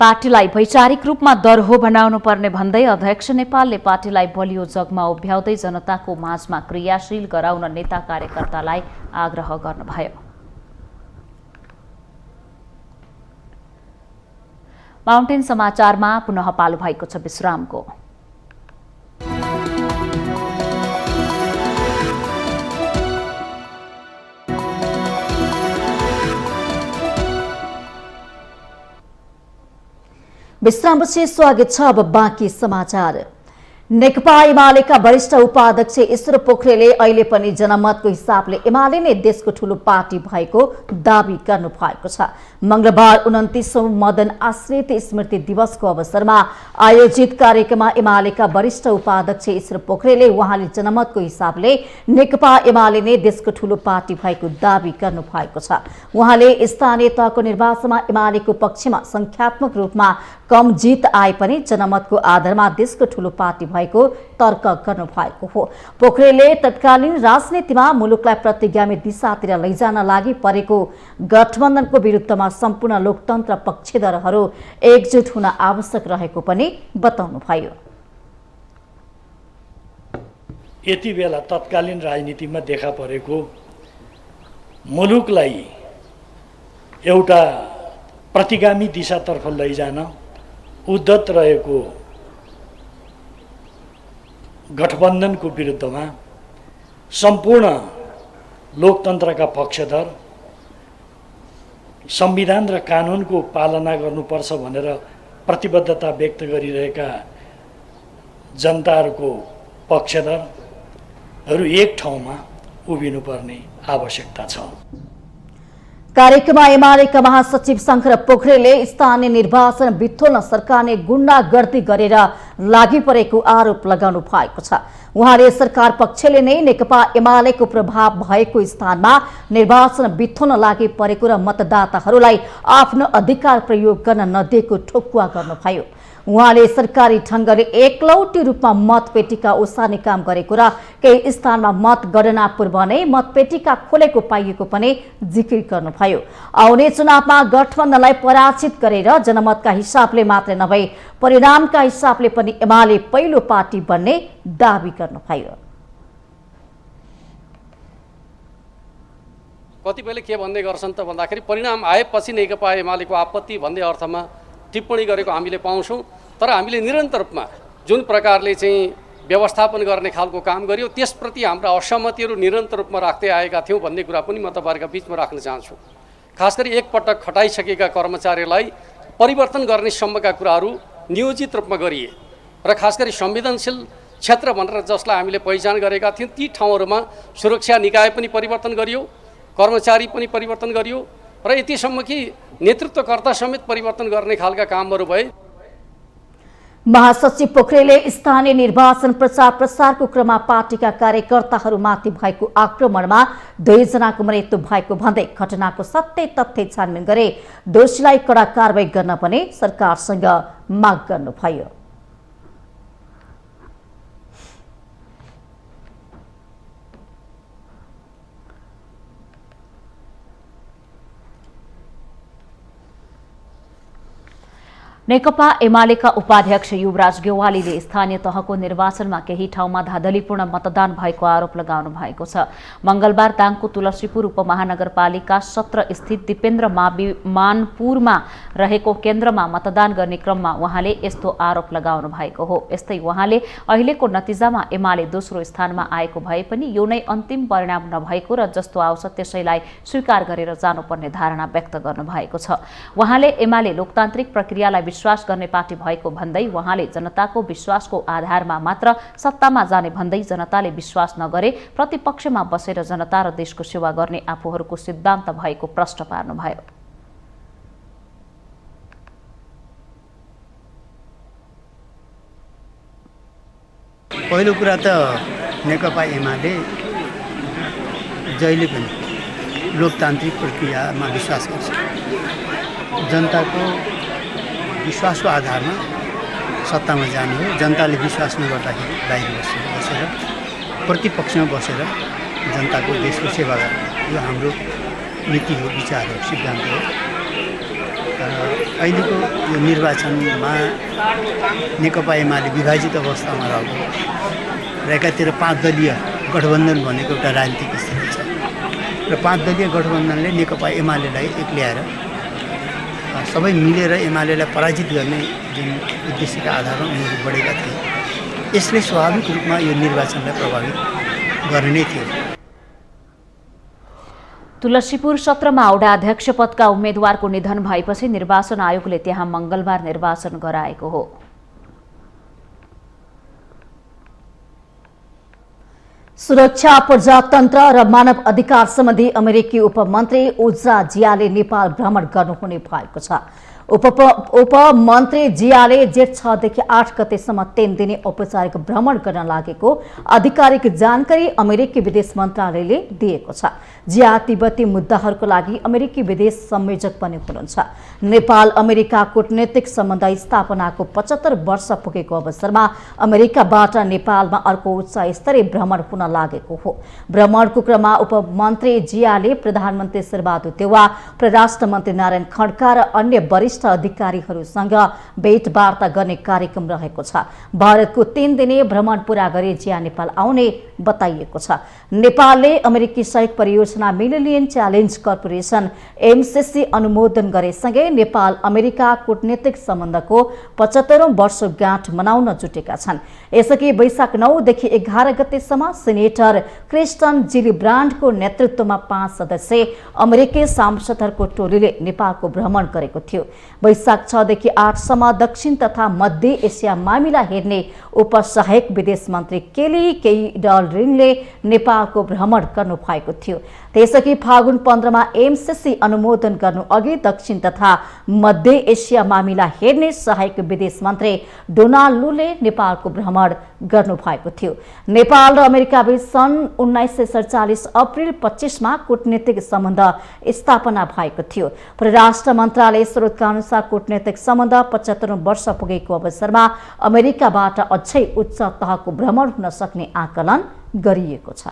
पार्टीलाई वैचारिक रूपमा दरहो बनाउनु पर्ने भन्दै अध्यक्ष नेपालले पार्टीलाई बलियो जगमा उभ्याउँदै जनताको माझमा क्रियाशील गराउन नेता कार्यकर्तालाई आग्रह गर्नुभयो। माउन्टेन समाचारमा पुनः पालो भएको छ विश्रामको। विश्रामपछि स्वागत छ। अब बाँकी समाचार। नेकपा एमालेका वरिष्ठ उपाध्यक्ष ईश्वर पोखरेलले अहिले पनि जनमतको हिसाबले एमाले नै देशको ठूलो पार्टी भएको दावी गर्नु भएको छ। मंगलबार 29औं मदन आश्रित स्मृति दिवसको अवसरमा आयोजित कार्यक्रममा एमालेका वरिष्ठ उपाध्यक्ष ईश्वर पोखरेलले उहाँले जनमतको हिसाबले नेकपा एमाले नै देशको ठूलो पार्टी भएको दावी गर्नु भएको छ। उहाँले स्थानीय तहको निर्वाचनमा एमालेको पक्षमा संख्यात्मक रूपमा कम जित आए पनि जनमतको आधारमा देशको ठूलो पार्टी भएको तर्क गर्नु भएको हो। पोखरेलले तत्कालीन राजनीतिमा मुलुकलाई प्रतिगामी दिशातिर लैजान लागि परेको गठबन्धनको विरुद्धमा सम्पूर्ण लोकतन्त्र पक्षधरहरू एकजुट हुन आवश्यक रहेको पनि बताउनुभयो। यति बेला तत्कालीन राजनीतिमा देखा परेको मुलुकलाई एउटा प्रतिगामी दिशातर्फ लैजान उद्धत रहेको गठबन्धनको विरुद्धमा सम्पूर्ण लोकतन्त्रका पक्षधर संविधान र कानुनको पालना गर्नुपर्छ भनेर प्रतिबद्धता व्यक्त गरिरहेका जनताहरूको पक्षधरहरू एक ठाउँमा उभिनुपर्ने आवश्यकता छ। कार्यक्रममा एमालेका महासचिव शंकर पोखरेलले स्थानीय निर्वाचन बिथोल्न सरकारले गुण्डागर्दी गरेर लागि परेको आरोप लगाउनु भएको छ। उहाँले सरकार पक्षले नै नेकपा एमालेको प्रभाव भएको स्थानमा निर्वाचन बिथोल्न लागि परेको र मतदाताहरूलाई आफ्नो अधिकार प्रयोग गर्न नदिएको ठोकुवा गर्नुभयो। उहाँले सरकारी ढंगले एकलौटी रूपमा मतपेटिका ओसार्ने काम गरेको र केही स्थानमा मतगणना पूर्व नै मतपेटिका खोलेको पाइएको पनि जिकिर गर्नुभयो। आउने चुनावमा गठबन्धनलाई पराजित गरेर जनमतका हिसाबले मात्र नभई परिणामका हिसाबले पनि एमाले पहिलो पार्टी बन्ने दावी गर्नुभयो। कतिपयले के भन्दै गर्छन् त भन्दाखेरि परिणाम आएपछि नेकपा एमालेको आपत्ति भन्ने अर्थमा टिप्पणी गरेको हामीले पाउँछौँ। तर हामीले निरन्तर रूपमा जुन प्रकारले चाहिँ व्यवस्थापन गर्ने खालको काम गर्यो त्यसप्रति हाम्रा असहमतिहरू निरन्तर रूपमा राख्दै आएका थियौँ भन्ने कुरा पनि म तपाईँहरूका बिचमा राख्न चाहन्छु। खास गरी एकपटक खटाइसकेका कर्मचारीलाई परिवर्तन गर्ने सम्मका कुराहरू नियोजित रूपमा गरिए र खास गरी संवेदनशील क्षेत्र भनेर जसलाई हामीले पहिचान गरेका थियौँ ती ठाउँहरूमा सुरक्षा निकाय पनि परिवर्तन गरियो, कर्मचारी पनि परिवर्तन गरियो र यतिसम्म कि नेतृत्वकर्ता समेत परिवर्तन गर्ने खालका कामहरू भए। महासचिव पोखरेलले स्थानीय निर्वाचन प्रचार प्रसारको क्रममा पार्टीका कार्यकर्ताहरूमाथि भएको आक्रमणमा 2 जनाको मृत्यु भएको भन्दै घटनाको सत्य तथ्य छानबिन गरे दोषीलाई कड़ा कारबाही गर्न पनि सरकारसँग माग गर्नुभयो। नेकपा एमालेका उपाध्यक्ष युवराज गेवालीले स्थानीय तहको निर्वाचनमा केही ठाउँमा धाँधलीपूर्ण मतदान भएको आरोप लगाउनु भएको छ। मंगलबार दाङको तुलसीपुर उपमहानगरपालिका 17 स्थित दिपेन्द्र मानपुरमा रहेको केन्द्रमा मतदान गर्ने क्रममा उहाँले यस्तो आरोप लगाउनु भएको हो। यस्तै उहाँले अहिलेको नतिजामा एमाले दोस्रो स्थानमा आएको भए पनि यो नै अन्तिम परिणाम नभएको र जस्तो आउँछ त्यसैलाई स्वीकार गरेर जानुपर्ने धारणा व्यक्त गर्नुभएको छ। उहाँले एमाले लोकतान्त्रिक प्रक्रियालाई विश्वास गर्ने पार्टी भएको भन्दै उहाँले जनताको विश्वासको आधारमा मात्र सत्तामा जाने भन्दै जनताले विश्वास नगरे प्रतिपक्षमा बसेर जनता र देशको सेवा गर्ने आफूहरूको सिद्धान्त भएको प्रश्न पार्नुभयो। पहिलो कुरा त नेकपा एमाले जहिले पनि लोकतान्त्रिक प्रक्रियामा विश्वास गर्छ। जनताको विश्वासको आधारमा सत्तामा जाने हो। जनताले विश्वास नगर्दाखेरि बाहिर बसेर प्रतिपक्षमा बसेर जनताको देशको सेवा गर्ने यो हाम्रो नीति हो, विचार हो, सिद्धान्त हो। अहिलेको यो निर्वाचनमा नेकपा एमाले विभाजित अवस्थामा र एकातिर 5 दलीय गठबन्धन भनेको एउटा राजनीतिक स्थिति छ र 5 दलीय गठबन्धनले नेकपा एमालेलाई एक्ल्याएर सबै मिलेर एमालेलाई पराजित गर्ने जुन उद्देश्यका आधारमा उनीहरू बढेका थिए यसले स्वाभाविक रूपमा यो निर्वाचनलाई प्रभावित गर्ने नै थियो। तुलसीपुर 17 मा वडा अध्यक्ष पदका उम्मेद्वारको निधन भएपछि निर्वाचन आयोगले त्यहाँ मंगलबार निर्वाचन गराएको हो। सुरक्षा, प्रजातन्त्र र मानव अधिकार सम्बन्धी अमेरिकी उपमन्त्री ओजा जियाले नेपाल भ्रमण गर्नुहुने भएको छ। उपमन्त्री जियाले जेठ 6 देखि 8 गतेसम्म 3 दिने औपचारिक भ्रमण गर्न लागेको आधिकारिक जानकारी अमेरिकी विदेश मन्त्रालयले दिएको छ। जिया तिब्बती मुद्दाहरूको लागि अमेरिकी विदेश संयोजक पनि हुनुहुन्छ। नेपाल अमेरिका कूटनीतिक सम्बन्ध स्थापनाको 75 वर्ष पुगेको अवसरमा अमेरिकाबाट नेपालमा अर्को उच्च स्तरीय भ्रमण हुन लागेको हो। भ्रमणको क्रममा उपमन्त्री जियाले प्रधानमन्त्री शेरबहादुर देउवा, परराष्ट्र मन्त्री नारायण खड्का र अन्य वरिष्ठ अधिकारीहरूसँग भेटवार्ता गर्ने कार्यक्रम रहेको छ। भारतको 3 दिने भ्रमण पूरा गरी जिया नेपाल आउने बताइएको छ। नेपालले अमेरिकी सहयोग परियोजना मिलेनियम च्यालेन्ज कर्पोरेसन एमसीसी अनुमोदन गरेसँगै नेपाल अमेरिका कूटनीतिक सम्बन्धको 75औं वर्षगाँठ मनाउन जुटेका छन्। यसअघि वैशाख 9 देखि 11 गतेसम्म सेनेटर क्रिस्टन जिलिब्रान्डको नेतृत्वमा 5 सदस्यीय अमेरिकी सांसदहरूको टोलीले नेपालको भ्रमण गरेको थियो। वैशाख 6 देखि 8 सम्म दक्षिण तथा मध्य एसिया मामिला हेर्ने उपसहायक विदेश मन्त्री केली केइडलरिङले नेपालको भ्रमण गर्नु भएको थियो। त्यसअघि फागुन 15 मा एमसीसी अनुमोदन गर्नु अघि दक्षिण तथा मध्य एसिया मामिला हेर्ने सहायक विदेश मन्त्री डोनाल्ड लूले नेपालको भ्रमण गर्नु भएको थियो। नेपाल र अमेरिका बीच सन् 1947 अप्रिल 25 मा कूटनीतिक सम्बन्ध स्थापना भएको थियो। परराष्ट्र मन्त्रालय स्रोतका अनुसार कूटनीतिक सम्बन्ध 75 वर्ष पुगेको अवसरमा अमेरिकाबाट अझै उच्च तहको भ्रमण हुन सक्ने आकलन गरिएको छ।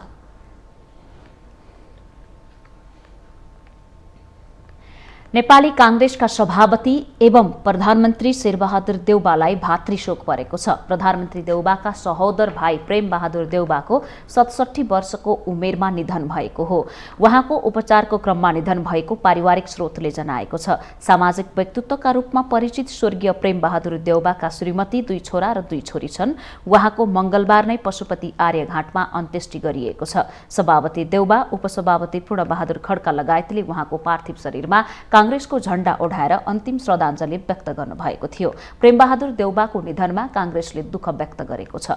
नेपाली कांग्रेसका सभापति एवं प्रधानमन्त्री शेरबहादुर देउबालाई भातृशोक परेको छ। प्रधानमन्त्री देउबाका सहोदर भाइ प्रेम बहादुर देउबाको 67 वर्षको उमेरमा निधन भएको हो। उहाँको उपचारको क्रममा निधन भएको पारिवारिक स्रोतले जनाएको छ। सामाजिक व्यक्तित्वका रूपमा परिचित स्वर्गीय प्रेम बहादुर देउबाका श्रीमती 2 छोरा र 2 छोरी छन्। उहाँको मंगलबार नै पशुपति आर्यघाटमा अन्त्येष्टि गरिएको छ। सभापति देउबा, उपसभापति पूर्णबहादुर खड्का लगायतले उहाँको पार्थिव शरीरमा कांग्रेसको झण्डा ओढाएर अन्तिम श्रद्धाञ्जली व्यक्त गर्नुभएको थियो। प्रेमबहादुर देउबाको निधनमा कांग्रेसले दुःख व्यक्त गरेको छ।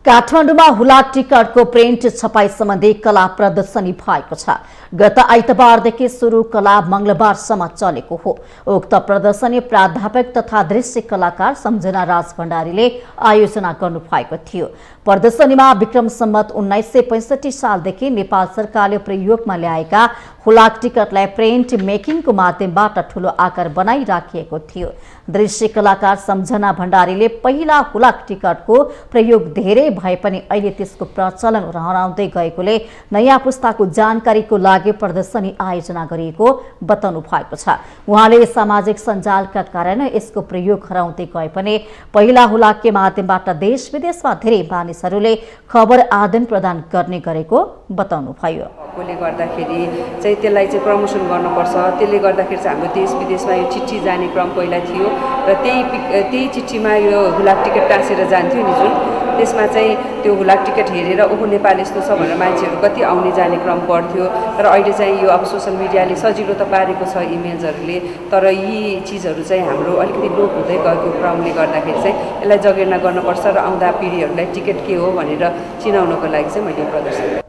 काठमाडौँमा हुलाक टिकटको प्रिन्ट छपाई सम्बन्धी कला प्रदर्शनी भएको छ। गत आइतबारदेखि सुरु कला मंगलबारसम्म चलेको हो। उक्त प्रदर्शनी प्राध्यापक तथा दृश्य कलाकार सम्झना राज भण्डारीले आयोजना गर्नु भएको थियो। प्रदर्शनीमा विक्रम सम्वत 1965 सालदेखि नेपाल सरकारले प्रयोगमा ल्याएका हुलाक टिकटलाई प्रिन्ट मेकिङको माध्यमबाट ठूलो आकार बनाइराखिएको थियो। दृश्य कलाकार सम्झना भण्डारीले पहिला हुलाक टिकटको प्रयोग धेरै भए पनि अहिले त्यसको प्रचलन हराउँदै गएकोले नयाँ पुस्ताको जानकारीको लागि प्रदर्शनी आयोजना गरिएको बताउनु भएको छ। उहाँले सामाजिक सञ्जालका कारण यसको प्रयोग हराउँदै गए पनि पहिला हुलाकको माध्यमबाट देश विदेशमा धेरै मानिसहरूले खबर आदान प्रदान गर्ने गरेको बताउनु भयो। त्यसले गर्दाखेरि चाहिँ त्यसलाई चाहिँ प्रमोसन गर्नुपर्छ। त्यसले गर्दाखेरि चाहिँ हाम्रो देश विदेशमा यो चिठी जाने क्रम पहिला थियो र त्यही चिठीमा यो हुलाक टिकट टाँसेर जान्थ्यो नि जुन, त्यसमा चाहिँ त्यो हुलाक टिकट हेरेर ओहो नेपाल यस्तो छ भनेर मान्छेहरू कति आउने जाने क्रम बढ्थ्यो। तर अहिले चाहिँ यो अब सोसल मिडियाले सजिलो त पारेको छ इमेजहरूले, तर यी चिजहरू चाहिँ हाम्रो अलिकति लोप हुँदै गएको क्रमले गर्दाखेरि चाहिँ यसलाई जगेर्ना गर्नुपर्छ र आउँदा पिँढीहरूलाई टिकट के हो भनेर चिनाउनको लागि चाहिँ मैले प्रदर्शन।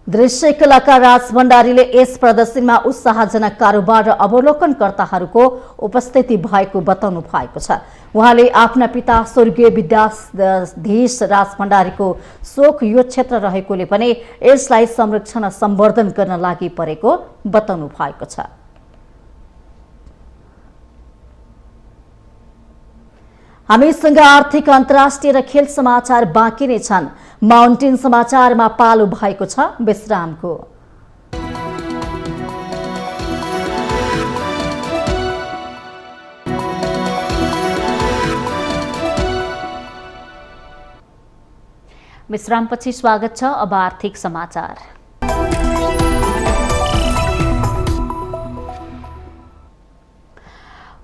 दृश्य कलाकार राज भण्डारीले यस प्रदर्शनीमा उत्साहजनक कारोबार र अवलोकनकर्ताहरूको उपस्थिति भएको बताउनु भएको छ। उहाँले आफ्ना पिता स्वर्गीय विद्याधीश राज भण्डारीको शोक यो क्षेत्र रहेकोले पनि यसलाई संरक्षण र सम्वर्धन गर्न लागि परेको बताउनु भएको छ। हामीसँग आर्थिक अन्तर्राष्ट्रिय र खेल समाचार बाँकी नै छन्। माउन्टेन समाचारमा पालो भएको छ विश्रामको। विश्रामपछि स्वागत छ। अब आर्थिक समाचार।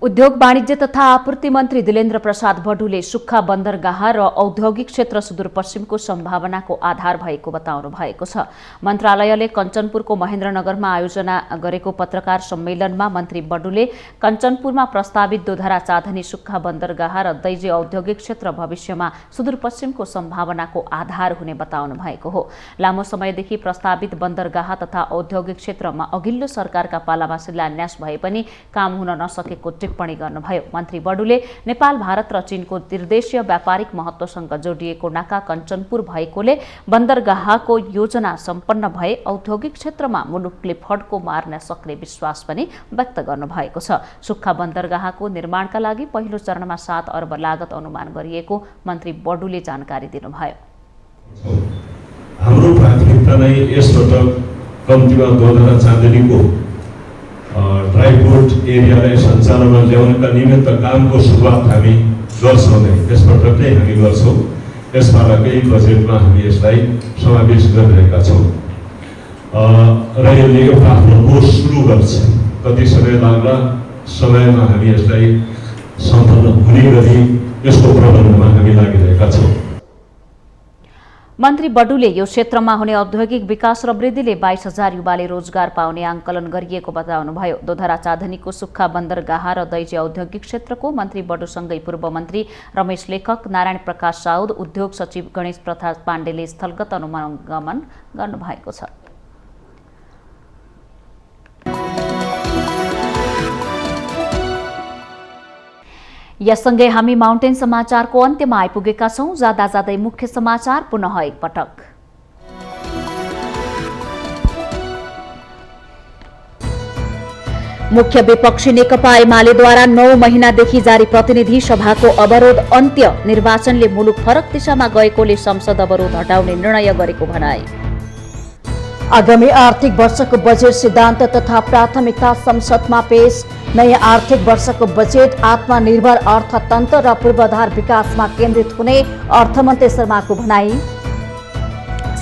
उद्योग वाणिज्य तथा आपूर्ति मन्त्री दिलेन्द्र प्रसाद बडुले सुक्खा बन्दरगाह र औद्योगिक क्षेत्र सुदूरपश्चिमको सम्भावनाको आधार भएको बताउनु भएको छ। मन्त्रालयले कञ्चनपुरको महेन्द्रनगरमा आयोजना गरेको पत्रकार सम्मेलनमा मन्त्री बडुले कञ्चनपुरमा प्रस्तावित दोधरा चाँदनी सुक्खा बन्दरगाह र दैजे औद्योगिक क्षेत्र भविष्यमा सुदूरपश्चिमको सम्भावनाको आधार हुने बताउनु भएको हो। लामो समयदेखि प्रस्तावित बन्दरगाह तथा औद्योगिक क्षेत्रमा अघिल्लो सरकारका पालामा शिलान्यास भए पनि काम हुन नसकेको टिप्पणी गर्नुभयो। मन्त्री बडुले नेपाल, भारत र चीनको त्रिदेशीय व्यापारिक महत्त्वसँग जोडिएको नाका कञ्चनपुर भएकोले बन्दरगाहको योजना सम्पन्न भए औद्योगिक क्षेत्रमा मुलुकले फड्को मार्न सक्ने विश्वास पनि व्यक्त गर्नुभएको छ। सुक्खा बन्दरगाहको निर्माणका लागि पहिलो चरणमा 7 अर्ब लागत अनुमान गरिएको मन्त्री बडुले जानकारी दिनुभयो। हाम्रो प्राथमिकता नै यसबाट कम्तीमा दोधरा चाँदनीको ड्राइपोर्ट एरियालाई सञ्चालनमा ल्याउनका निमित्त कामको सुरुवात हामी गर्छौँ नै, यसपटक नै हामी गर्छौँ। यसपालाकै बजेटमा हामी यसलाई समावेश गरिरहेका छौँ र यसले एउटा आफ्नो कोर्स सुरु गर्छ। कति समय लाग्ला, समयमा हामी यसलाई सम्पन्न हुने गरी यसको प्रबन्धनमा हामी लागिरहेका छौँ। मन्त्री बडुले यो क्षेत्रमा हुने औद्योगिक विकास र वृद्धिले 22,000 युवाले रोजगार पाउने आंकलन गरिएको बताउनुभयो। दोधरा चाँदनीको सुक्खा बन्दरगाह र दैजे औद्योगिक क्षेत्रको मन्त्री बडुसँगै पूर्व मन्त्री रमेश लेखक, नारायण प्रकाश साउद, उद्योग सचिव गणेश प्रसाद पाण्डेले स्थलगत अनुगमन गर्नुभएको छ। यससँगै हामी माउन्टेन समाचारको अन्त्यमा आइपुगेका छौं। जाँदा जाँदै मुख्य समाचार पुनः एकपटक। मुख्य विपक्षी नेकपा एमालेद्वारा 9 महिनादेखि जारी प्रतिनिधि सभाको अवरोध अन्त्य। निर्वाचनले मुलुक फरक दिशामा गएकोले संसद अवरोध हटाउने निर्णय गरेको भनाई। आगामी आर्थिक वर्षको बजेट सिद्धान्त तथा प्राथमिकता संसदमा पेश। नयाँ आर्थिक वर्षको बजेट आत्मनिर्भर अर्थतन्त्र र पूर्वाधार विकासमा केन्द्रित हुने अर्थमन्त्री शर्माको भनाई।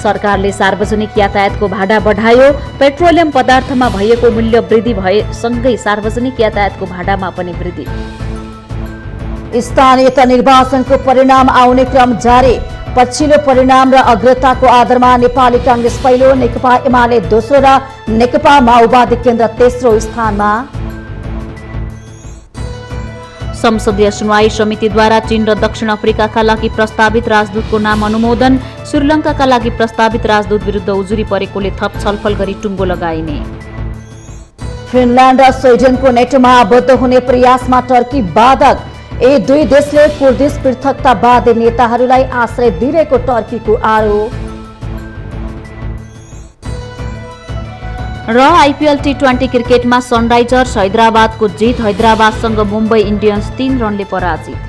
सरकारले सार्वजनिक यातायातको भाडा बढायो। पेट्रोलियम पदार्थमा भएको मूल्य वृद्धि भएसँगै सार्वजनिक यातायातको भाडामा पनि वृद्धि। स्थानीय निर्वाचनको परिणाम आउने क्रम जारी। पछिल्लो परिणाम र अग्रताको आधारमा नेपाली कांग्रेस पहिलो, नेकपा एमाले दोस्रो र नेकपा माओवादी केन्द्र तेस्रो स्थानमा। संसदीय सुनवाई समितिद्वारा चीन र दक्षिण अफ्रिकाका लागि प्रस्तावित राजदूतको नाम अनुमोदन। श्रीलङ्काका लागि प्रस्तावित राजदूत विरुद्ध उजुरी परेकोले थप छलफल गरी टुङ्गो लगाइने। फिनल्यान्ड र स्विडेनको नेटोमा आबद्ध हुने प्रयासमा टर्की बाधक। यी दुई देशले कुर्दिश पृथकतावादी नेताहरूलाई आश्रय दिएको टर्कीको आरोप। र आइपीएल टी20 क्रिकेटमा सनराइजर्स हैदराबादको जित। हैदराबादसँग मुम्बई इन्डियन्स 3 रनले पराजित।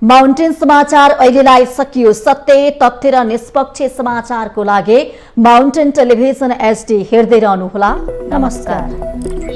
माउन्टेन समाचार अहिलेलाई सकियो। सत्य, तथ्य र निष्पक्ष समाचारको लागि माउन्टेन टेलिभिजन HD हेर्दै रहनुहोला। नमस्कार।